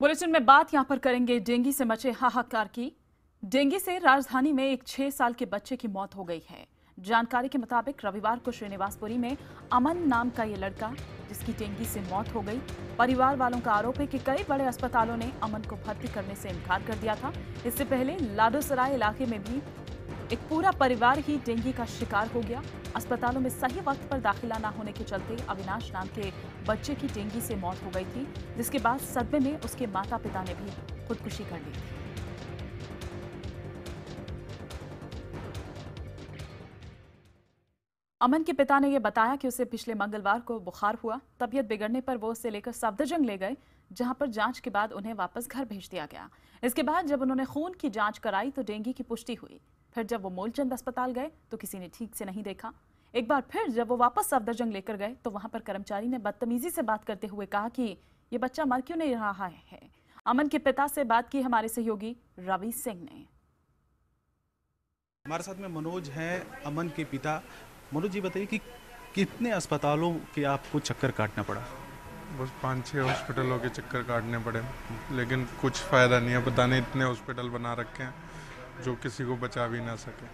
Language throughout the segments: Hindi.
बुलेटिन में बात यहां पर करेंगे डेंगू से मचे हाहाकार की। डेंगू से राजधानी में एक 6 साल के बच्चे की मौत हो गई है। जानकारी के मुताबिक रविवार को श्रीनिवासपुरी में अमन नाम का ये लड़का जिसकी डेंगू से मौत हो गई। परिवार वालों का आरोप है कि कई बड़े अस्पतालों ने अमन को भर्ती करने से इनकार कर दिया था। इससे पहले लाडोसराय इलाके में भी एक पूरा परिवार ही डेंगू का शिकार हो गया। अस्पतालों में सही वक्त पर दाखिला न होने के चलते अविनाश नाम के बच्चे की डेंगू से मौत हो गई थी, जिसके बाद सदमे में उसके माता पिता ने भी खुदकुशी कर ली थी। अमन के पिता ने यह बताया कि उसे पिछले मंगलवार को बुखार हुआ। तबीयत बिगड़ने पर वो उसे लेकर सफदरजंग ले गए, जहां पर जांच के बाद उन्हें वापस घर भेज दिया गया। इसके बाद जब उन्होंने खून की जांच कराई तो डेंगू की पुष्टि हुई। फिर जब वो मूलचंद अस्पताल गए तो किसी ने ठीक से नहीं देखा। एक बार फिर जब वो वापस सफदरजंग लेकर गए तो वहां पर कर्मचारी ने बदतमीजी से बात करते हुए कहा कि ये बच्चा मर क्यों नहीं रहा है। अमन के पिता से बात की हमारे सहयोगी रवि सिंह ने। हमारे साथ में मनोज हैं, अमन के पिता। मनोज जी बताइए कि कितने अस्पतालों के आपको चक्कर काटना पड़ा? बस 5-6 हॉस्पिटलों के चक्कर काटने पड़े, लेकिन कुछ फ़ायदा नहीं है। पता नहीं इतने हॉस्पिटल बना रखे हैं जो किसी को बचा भी ना सके।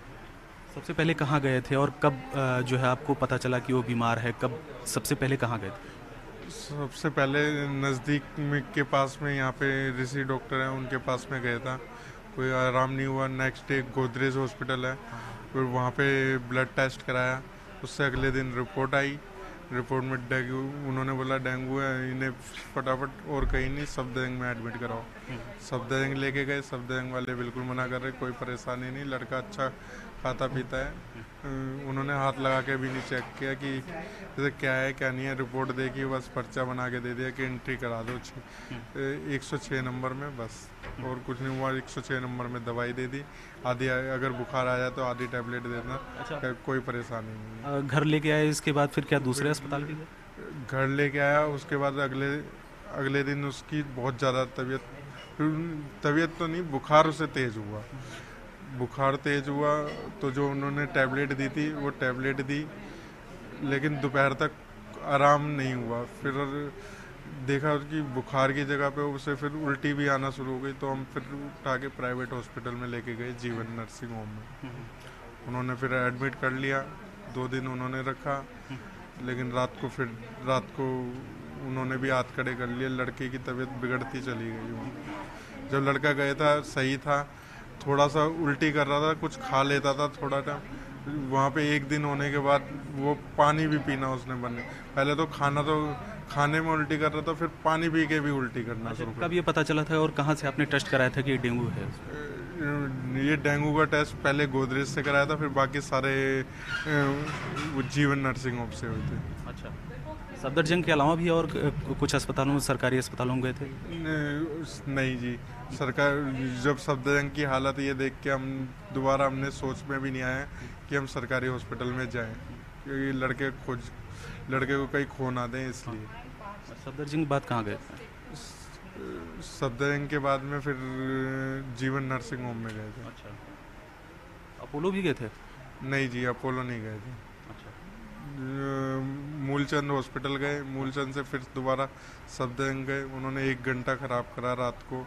सबसे पहले कहाँ गए थे और कब जो है आपको पता चला कि वो बीमार है? कब सबसे पहले कहाँ गए थे? सबसे पहले नज़दीक में के पास में यहाँ पे ऋषि डॉक्टर हैं, उनके पास में गया था, कोई आराम नहीं हुआ। नेक्स्ट डे गोदरेज हॉस्पिटल है, फिर वहाँ पे ब्लड टेस्ट कराया। उससे अगले दिन रिपोर्ट आई। रिपोर्ट में डेंगू, उन्होंने बोला डेंगू है, इन्हें फटाफट और कहीं नहीं सफदरजंग में एडमिट कराओ। सफदरजंग लेके गए, सफदरजंग वाले बिल्कुल मना कर रहे, कोई परेशानी नहीं, लड़का अच्छा खाता पीता है। उन्होंने हाथ लगा के भी नहीं चेक किया कि जैसे क्या है क्या नहीं है। रिपोर्ट देखी, बस पर्चा बना के दे दिया कि एंट्री करा दो 106 नंबर में, बस और कुछ नहीं हुआ। 106 नंबर में दवाई दे दी, आधी अगर बुखार आ जाए तो आधी टैबलेट देना। अच्छा। कोई परेशानी नहीं। घर लेके आए, इसके बाद फिर क्या दूसरे अस्पताल भी गए? घर लेके आया, उसके बाद अगले दिन उसकी बहुत ज़्यादा तबीयत तो नहीं, बुखार उसे तेज़ हुआ। बुखार तेज़ हुआ तो जो उन्होंने टैबलेट दी थी वो टैबलेट दी, लेकिन दोपहर तक आराम नहीं हुआ। फिर देखा उसकी बुखार की जगह पे उसे फिर उल्टी भी आना शुरू हो गई, तो हम फिर उठा के प्राइवेट हॉस्पिटल में लेके गए, जीवन नर्सिंग होम में। उन्होंने फिर एडमिट कर लिया, 2 दिन उन्होंने रखा, लेकिन रात को उन्होंने भी हाथ खड़े कर लिए। लड़के की तबीयत बिगड़ती चली गई। जब लड़का गया था सही था, थोड़ा सा उल्टी कर रहा था, कुछ खा लेता था थोड़ा टाइम। वहाँ पे 1 दिन होने के बाद वो पानी भी पीना उसने बंद। पहले तो खाने में उल्टी कर रहा था, फिर पानी पी के भी उल्टी करना शुरू कर। कब ये पता चला था और कहाँ से आपने टेस्ट कराया था कि डेंगू है? ये डेंगू का टेस्ट पहले गोदरेज से कराया था, फिर बाकी सारे जीवन नर्सिंग होम से हुए थे। अच्छा, सफदरजंग के अलावा भी और कुछ अस्पतालों, सरकारी अस्पतालों में गए थे? नहीं जी, सरकार जब सफदरजंग की हालत ये देख के हमने सोच में भी नहीं आया कि हम सरकारी हॉस्पिटल में जाएं, क्योंकि लड़के को कहीं खो ना दें, इसलिए। सफदरजंग के बाद कहाँ गए थे? सफदरजंग के बाद में फिर जीवन नर्सिंग होम में गए थे। अच्छा, अपोलो भी गए थे? नहीं जी, अपोलो नहीं गए थे। अच्छा, मूलचंद हॉस्पिटल गए, मूलचंद से फिर दोबारा सफदरजंग गए। उन्होंने 1 घंटा ख़राब करा रात को।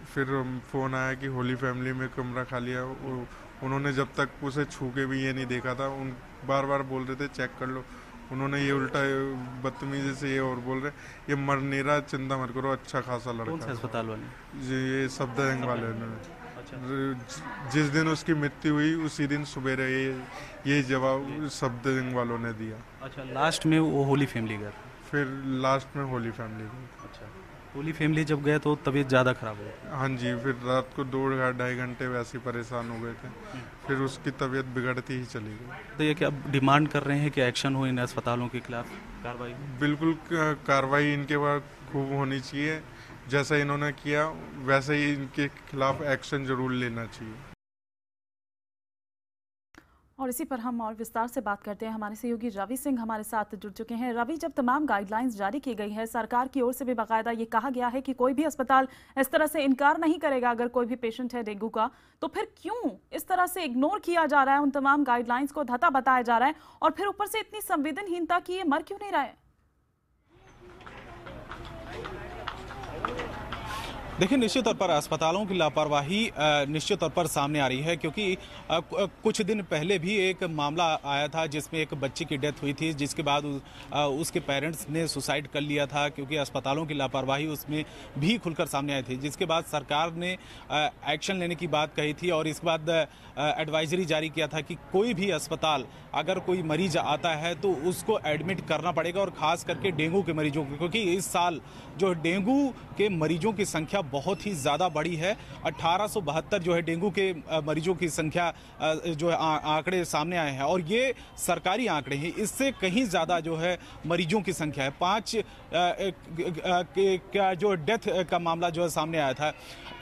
फिर फ़ोन आया कि होली फैमिली में कमरा खाली है। उन्होंने जब तक उसे छू के भी ये नहीं देखा था, बार बार बोल रहे थे चेक कर लो। उन्होंने ये उल्टा बदतमीजी से ये और बोल रहे, ये मर नहीं रहा, चिंता मत करो, अच्छा खासा लड़का। कौन से अस्पताल वाले? ये सफदरजंग वाले ने। जिस दिन उसकी मृत्यु हुई उसी दिन सुबह ये जवाब सफदरजंग वालों ने दिया। अच्छा, लास्ट में वो होली फैमिली गया? फिर लास्ट में होली फैमिली गई। अच्छा, होली फैमिली जब गए तो तबीयत ज़्यादा खराब हो गई? हाँ जी, फिर रात को 2-2.5 घंटे वैसे ही परेशान हो गए थे। फिर उसकी तबीयत बिगड़ती ही चली गई। तो ये क्या डिमांड कर रहे हैं कि एक्शन हो इन अस्पतालों के खिलाफ, कार्रवाई? बिल्कुल, कार्रवाई इनके बाद खूब होनी चाहिए। जैसा इन्होंने किया वैसे ही इनके खिलाफ एक्शन जरूर लेना चाहिए। और इसी पर हम और विस्तार से बात करते हैं। हमारे सहयोगी रवि सिंह हमारे साथ जुड़ चुके हैं। रवि, जब तमाम गाइडलाइंस जारी की गई है, सरकार की ओर से भी बाकायदा ये कहा गया है कि कोई भी अस्पताल इस तरह से इनकार नहीं करेगा अगर कोई भी पेशेंट है डेंगू का, तो फिर क्यों इस तरह से इग्नोर किया जा रहा है, उन तमाम गाइडलाइंस को धता बताया जा रहा है, और फिर ऊपर से इतनी संवेदनहीनता कि ये मर क्यों नहीं रहा है? देखिए, निश्चित तौर पर अस्पतालों की लापरवाही निश्चित तौर पर सामने आ रही है, क्योंकि कुछ दिन पहले भी एक मामला आया था जिसमें एक बच्चे की डेथ हुई थी, जिसके बाद उसके पेरेंट्स ने सुसाइड कर लिया था, क्योंकि अस्पतालों की लापरवाही उसमें भी खुलकर सामने आई थी। जिसके बाद सरकार ने एक्शन लेने की बात कही थी और इसके बाद एडवाइजरी जारी किया था कि कोई भी अस्पताल अगर कोई मरीज आता है तो उसको एडमिट करना पड़ेगा, और खास करके डेंगू के मरीजों को, क्योंकि इस साल जो डेंगू के मरीजों की संख्या बहुत ही ज़्यादा बढ़ी है। 1872 जो है डेंगू के मरीजों की संख्या जो है आंकड़े सामने आए हैं, और ये सरकारी आंकड़े हैं। इससे कहीं ज़्यादा जो है मरीजों की संख्या है। 5 का जो डेथ का मामला जो है सामने आया था।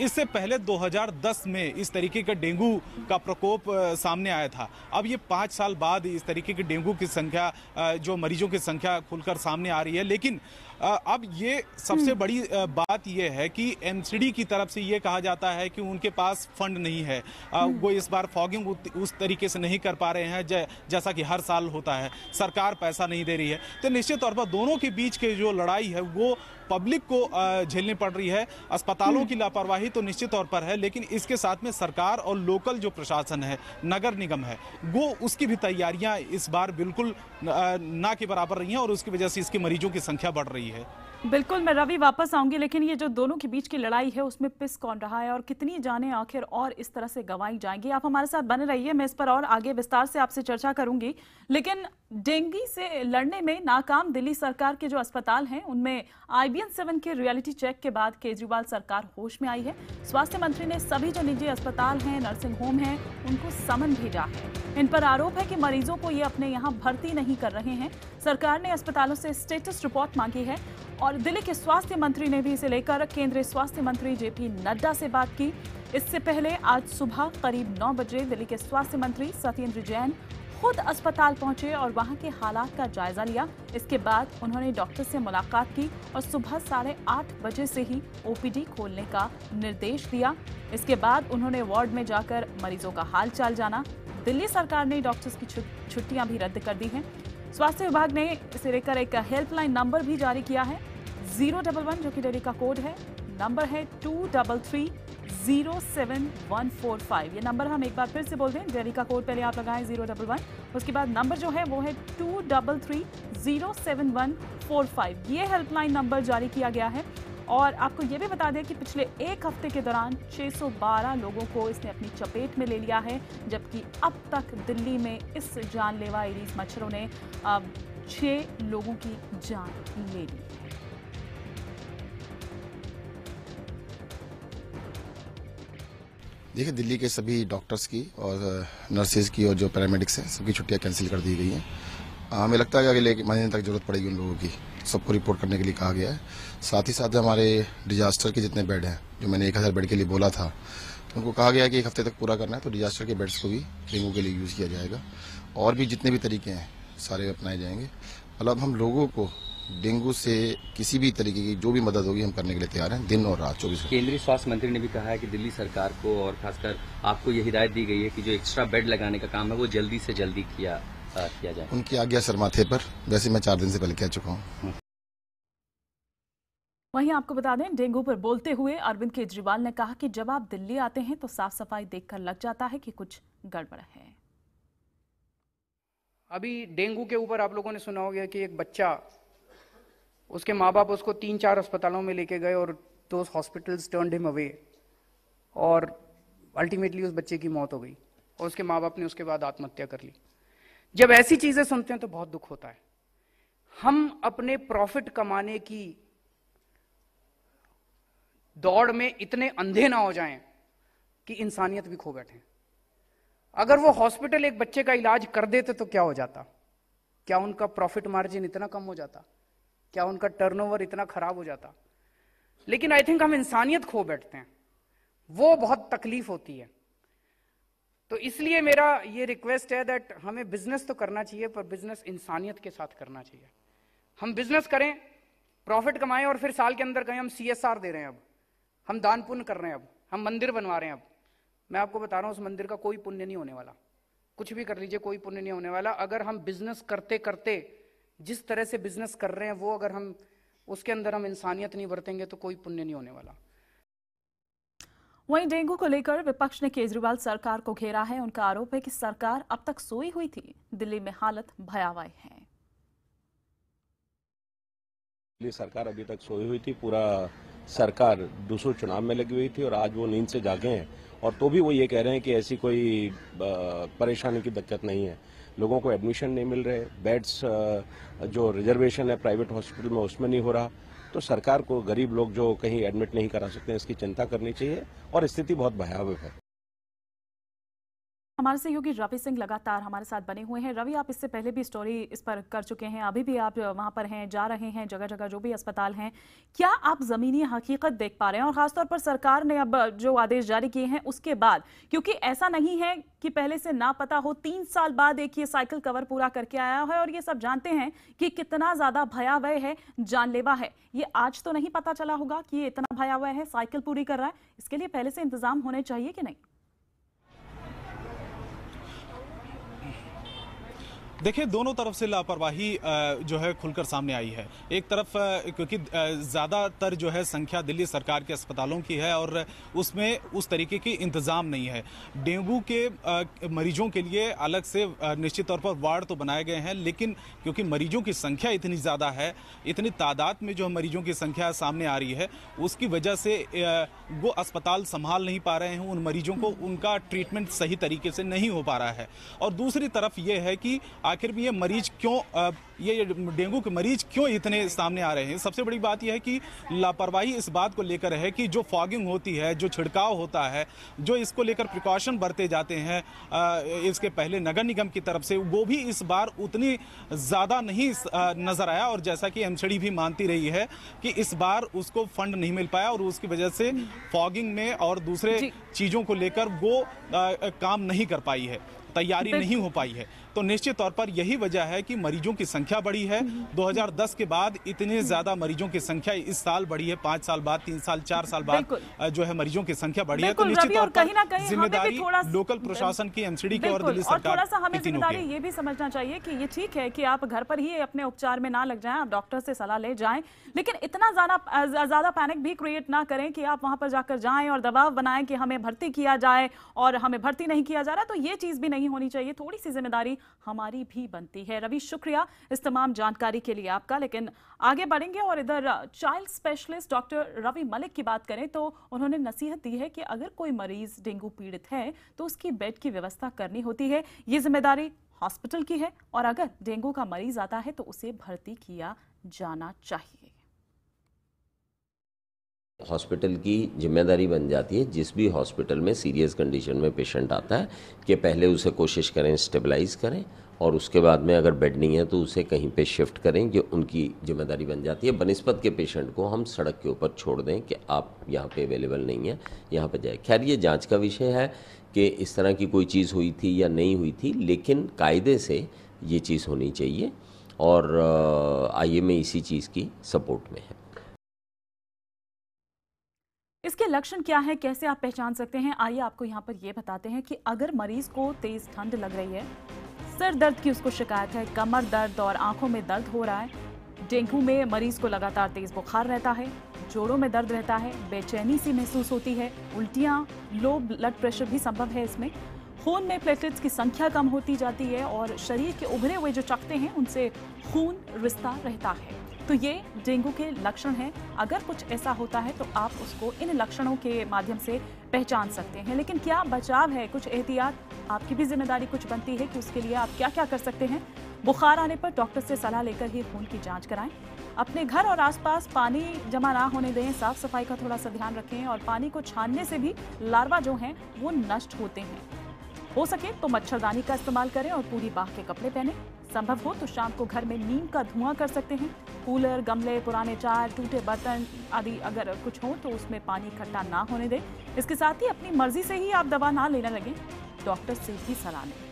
इससे पहले 2010 में इस तरीके का डेंगू का प्रकोप सामने आया था। अब ये 5 साल बाद इस तरीके के डेंगू की संख्या, जो मरीजों की संख्या खुलकर सामने आ रही है। लेकिन अब ये सबसे बड़ी बात ये है कि एमसीडी की तरफ से ये कहा जाता है कि उनके पास फंड नहीं है। वो इस बार फॉगिंग उस तरीके से नहीं कर पा रहे हैं जैसा कि हर साल होता है। सरकार पैसा नहीं दे रही है। तो निश्चित तौर पर दोनों के बीच की जो लड़ाई है वो पब्लिक को झेलनी पड़ रही है। अस्पतालों की लापरवाही तो निश्चित तौर पर है, लेकिन इसके साथ में सरकार और लोकल जो प्रशासन है, नगर निगम है, वो उसकी भी तैयारियां इस बार बिल्कुल ना के बराबर रही हैं, और उसकी वजह से इसके मरीजों की संख्या बढ़ रही है। बिल्कुल, मैं रवि वापस आऊंगी, लेकिन ये जो दोनों के बीच की लड़ाई है उसमें पिस कौन रहा है और कितनी जानें आखिर और इस तरह से गंवाई जाएंगी? आप हमारे साथ बने रहिए, मैं इस पर और आगे विस्तार से आपसे चर्चा करूंगी। लेकिन डेंगू से लड़ने में नाकाम दिल्ली सरकार के जो अस्पताल हैं उनमें IBN-7 के रियलिटी चेक के बाद केजरीवाल सरकार होश में आई है। स्वास्थ्य मंत्री ने सभी जो निजी अस्पताल हैं, नर्सिंग होम हैं, उनको समन भेजा है। इन पर आरोप है कि मरीजों को ये अपने यहाँ भर्ती नहीं कर रहे हैं। सरकार ने अस्पतालों से स्टेटस रिपोर्ट मांगी है और दिल्ली के स्वास्थ्य मंत्री ने भी इसे लेकर केंद्रीय स्वास्थ्य मंत्री JP नड्डा से बात की। इससे पहले आज सुबह करीब 9 बजे दिल्ली के स्वास्थ्य मंत्री सत्येंद्र जैन खुद अस्पताल पहुंचे और वहां के हालात का जायजा लिया। इसके बाद उन्होंने डॉक्टर से मुलाकात की और सुबह 8:30 बजे से ही OPD खोलने का निर्देश दिया। इसके बाद उन्होंने वार्ड में जाकर मरीजों का हाल चाल जाना। दिल्ली सरकार ने डॉक्टर्स की छुट्टियां भी रद्द कर दी हैं। स्वास्थ्य विभाग ने इसे लेकर एक हेल्पलाइन नंबर भी जारी किया है, 011, जो कि दिल्ली का कोड है। नंबर है 233-07145। ये नंबर हम एक बार फिर से बोल दें, दिल्ली का कोड पहले आप लगाएं 011, उसके बाद नंबर जो है वो है 233-07145। ये हेल्पलाइन नंबर जारी किया गया है। और आपको ये भी बता दें कि पिछले एक हफ्ते के दौरान 612 लोगों को इसने अपनी चपेट में ले लिया है, जबकि अब तक दिल्ली में इस जानलेवा एडीज मच्छरों ने 6 लोगों की जान ले ली है। देखिए, दिल्ली के सभी डॉक्टर्स की और नर्सेज की और जो पैरामेडिक्स हैं, सबकी छुट्टियां कैंसिल कर दी गई हैं। हमें लगता है कि अगले महीने तक जरूरत पड़ेगी उन लोगों की, सबको रिपोर्ट करने के लिए कहा गया है। साथ ही साथ हमारे डिजास्टर के जितने बेड हैं, जो मैंने 1000 बेड के लिए बोला था, तो उनको कहा गया है कि 1 हफ्ते तक पूरा करना है, तो डिजास्टर के बेड्स को भी डेंगू के लिए यूज़ किया जाएगा। और भी जितने भी तरीके हैं सारे अपनाए जाएंगे। मतलब हम लोगों को डेंगू से किसी भी तरीके की जो भी मदद होगी हम करने के लिए तैयार हैं, दिन और रात 24 घंटे। केंद्रीय स्वास्थ्य मंत्री ने भी कहा है कि दिल्ली सरकार को और खासकर आपको ये हिदायत दी गई है कि जो एक्स्ट्रा बेड लगाने का काम है वो जल्दी से जल्दी किया जाए। उनकी आज्ञा सर माथे पर, वैसे मैं 4 दिन से पहले कह चुका हूँ। वहीं आपको बता दें, डेंगू पर बोलते हुए अरविंद केजरीवाल ने कहा कि जब आप दिल्ली आते हैं तो साफ सफाई देखकर लग जाता है कि कुछ गड़बड़ है। अभी डेंगू के ऊपर आप लोगों ने सुना होगा कि एक बच्चा, उसके माँ बाप उसको 3-4 अस्पतालों में लेके गए और those hospitals turned him away, और अल्टीमेटली उस बच्चे की मौत हो गई और उसके माँ बाप ने उसके बाद आत्महत्या कर ली। जब ऐसी चीजें सुनते हैं तो बहुत दुख होता है। हम अपने प्रॉफिट कमाने की दौड़ में इतने अंधे ना हो जाएं कि इंसानियत भी खो बैठे। अगर वो हॉस्पिटल एक बच्चे का इलाज कर देते तो क्या हो जाता? क्या उनका प्रॉफिट मार्जिन इतना कम हो जाता? क्या उनका टर्नओवर इतना खराब हो जाता? लेकिन आई थिंक हम इंसानियत खो बैठते हैं, वो बहुत तकलीफ होती है। तो इसलिए मेरा ये रिक्वेस्ट है दैट हमें बिजनेस तो करना चाहिए, पर बिजनेस इंसानियत के साथ करना चाहिए। हम बिजनेस करें, प्रॉफिट कमाएं और फिर साल के अंदर कहें हम CSR दे रहे हैं, अब हम दान पुण्य कर रहे हैं, अब हम मंदिर बनवा रहे हैं। अब मैं आपको बता रहा हूं, उस मंदिर का कोई पुण्य नहीं होने वाला। कुछ भी कर लीजिए, कोई पुण्य नहीं होने वाला। अगर हम बिजनेस करते करते जिस तरह से बिजनेस कर रहे हैं वो अगर हम उसके अंदर हम इंसानियत नहीं बरतेंगे तो कोई पुण्य नहीं होने वाला। वहीं डेंगू को लेकर विपक्ष ने केजरीवाल सरकार को घेरा है। उनका आरोप है कि सरकार अब तक सोई हुई थी। दिल्ली में हालत भयावह है। दिल्ली सरकार अभी तक सोई हुई थी। पूरा सरकार दूसरे चुनाव में लगी हुई थी और आज वो नींद से जागे हैं, और तो भी वो ये कह रहे हैं कि ऐसी कोई परेशानी की दिक्कत नहीं है। लोगों को एडमिशन नहीं मिल रहे, बेड्स जो रिजर्वेशन है प्राइवेट हॉस्पिटल में उसमें नहीं हो रहा। तो सरकार को गरीब लोग जो कहीं एडमिट नहीं करा सकते हैं, इसकी चिंता करनी चाहिए और स्थिति बहुत भयावह है। हमारे सहयोगी रवि सिंह लगातार हमारे साथ बने हुए हैं। रवि, आप इससे पहले भी स्टोरी इस पर कर चुके हैं, अभी भी आप वहां पर हैं, जा रहे हैं जगह जगह जो भी अस्पताल हैं। क्या आप जमीनी हकीकत देख पा रहे हैं? और खासतौर पर सरकार ने अब जो आदेश जारी किए हैं उसके बाद, क्योंकि ऐसा नहीं है कि पहले से ना पता हो, 3 साल बाद एक ये साइकिल कवर पूरा करके आया है और ये सब जानते हैं कि कितना ज्यादा भयावह है, जानलेवा है। ये आज तो नहीं पता चला होगा कि ये इतना भयावह है, साइकिल पूरी कर रहा है। इसके लिए पहले से इंतजाम होने चाहिए कि नहीं? देखिए, दोनों तरफ से लापरवाही जो है खुलकर सामने आई है। एक तरफ क्योंकि ज़्यादातर जो है संख्या दिल्ली सरकार के अस्पतालों की है और उसमें उस तरीके की इंतज़ाम नहीं है। डेंगू के मरीजों के लिए अलग से निश्चित तौर पर वार्ड तो बनाए गए हैं, लेकिन क्योंकि मरीजों की संख्या इतनी ज़्यादा है, इतनी तादाद में जो मरीजों की संख्या सामने आ रही है, उसकी वजह से वो अस्पताल संभाल नहीं पा रहे हैं उन मरीजों को, उनका ट्रीटमेंट सही तरीके से नहीं हो पा रहा है। और दूसरी तरफ ये है कि आखिर में ये मरीज क्यों, ये डेंगू के मरीज क्यों इतने सामने आ रहे हैं। सबसे बड़ी बात यह है कि लापरवाही इस बात को लेकर है कि जो फॉगिंग होती है, जो छिड़काव होता है, जो इसको लेकर प्रिकॉशन बरते जाते हैं इसके पहले नगर निगम की तरफ से, वो भी इस बार उतनी ज़्यादा नहीं नजर आया। और जैसा कि एमसीडी भी मानती रही है कि इस बार उसको फंड नहीं मिल पाया और उसकी वजह से फॉगिंग में और दूसरे चीज़ों को लेकर वो काम नहीं कर पाई है, तैयारी नहीं हो पाई है। तो निश्चित तौर पर यही वजह है कि मरीजों की संख्या बढ़ी है। 2010 के बाद इतने ज्यादा मरीजों की संख्या इस साल बढ़ी है, 5 साल बाद, 3 साल 4 साल बाद जो है मरीजों की संख्या बढ़ी है। तो निश्चित तौर पर जिम्मेदारी लोकल प्रशासन की, एमसीडी की और दिल्ली सरकार, थोड़ा सा हमें जिम्मेदारी ये भी समझना चाहिए कि ये ठीक है कि आप घर पर ही अपने उपचार में ना लग जाएं, आप डॉक्टर से सलाह ले जाएं, लेकिन इतना ज्यादा पैनिक भी क्रिएट ना करें कि आप वहां पर जाकर जाएं और दबाव बनाएं कि हमें भर्ती किया जाए और हमें भर्ती नहीं किया जा रहा। तो ये चीज भी नहीं होनी चाहिए, थोड़ी सी जिम्मेदारी हमारी भी बनती है। रवि, शुक्रिया इस तमाम जानकारी के लिए आपका। लेकिन आगे बढ़ेंगे और इधर child specialist doctor Ravi Malik की बात करें तो उन्होंने नसीहत दी है कि अगर कोई मरीज डेंगू पीड़ित है तो उसकी बेड की व्यवस्था करनी होती है, ये जिम्मेदारी हॉस्पिटल की है और अगर डेंगू का मरीज आता है तो उसे भर्ती किया जाना चाहिए। हॉस्पिटल की जिम्मेदारी बन जाती है, जिस भी हॉस्पिटल में सीरियस कंडीशन में पेशेंट आता है, कि पहले उसे कोशिश करें स्टेबलाइज करें और उसके बाद में अगर बेड नहीं है तो उसे कहीं पे शिफ्ट करें। ये उनकी जिम्मेदारी बन जाती है। बनिस्बत के पेशेंट को हम सड़क के ऊपर छोड़ दें कि आप यहाँ पे अवेलेबल नहीं है, यहाँ पे जाए। खैर, ये जांच का विषय है कि इस तरह की कोई चीज़ हुई थी या नहीं हुई थी, लेकिन कायदे से ये चीज़ होनी चाहिए और IMA इसी चीज़ की सपोर्ट में है। इसके लक्षण क्या है, कैसे आप पहचान सकते हैं? आइए आपको यहाँ पर ये बताते हैं कि अगर मरीज को तेज ठंड लग रही है, सिर दर्द की उसको शिकायत है, कमर दर्द और आंखों में दर्द हो रहा है, डेंगू में मरीज को लगातार तेज बुखार रहता है, जोड़ों में दर्द रहता है, बेचैनी सी महसूस होती है, उल्टियां, लो ब्लड प्रेशर भी संभव है इसमें, खून में प्लेटलेट्स की संख्या कम होती जाती है और शरीर के उभरे हुए जो चकते हैं उनसे खून रिश्ता रहता है, तो ये डेंगू के लक्षण हैं। अगर कुछ ऐसा होता है तो आप उसको इन लक्षणों के माध्यम से पहचान सकते हैं। लेकिन क्या बचाव है, कुछ एहतियात, आपकी भी जिम्मेदारी कुछ बनती है कि उसके लिए आप क्या क्या कर सकते हैं। बुखार आने पर डॉक्टर से सलाह लेकर ही खून की जांच कराएं। अपने घर और आसपास पानी जमा ना होने दें, साफ सफाई का थोड़ा सा ध्यान रखें और पानी को छानने से भी लार्वा जो हैं वो नष्ट होते हैं। हो सके तो मच्छरदानी का इस्तेमाल करें और पूरी बाह के कपड़े पहने। संभव हो तो शाम को घर में नीम का धुआं कर सकते हैं। कूलर, गमले, पुराने जार, टूटे बर्तन आदि अगर कुछ हो तो उसमें पानी इकट्ठा ना होने दें। इसके साथ ही अपनी मर्जी से ही आप दवा ना लेने लगें, डॉक्टर से भी सलाह लें।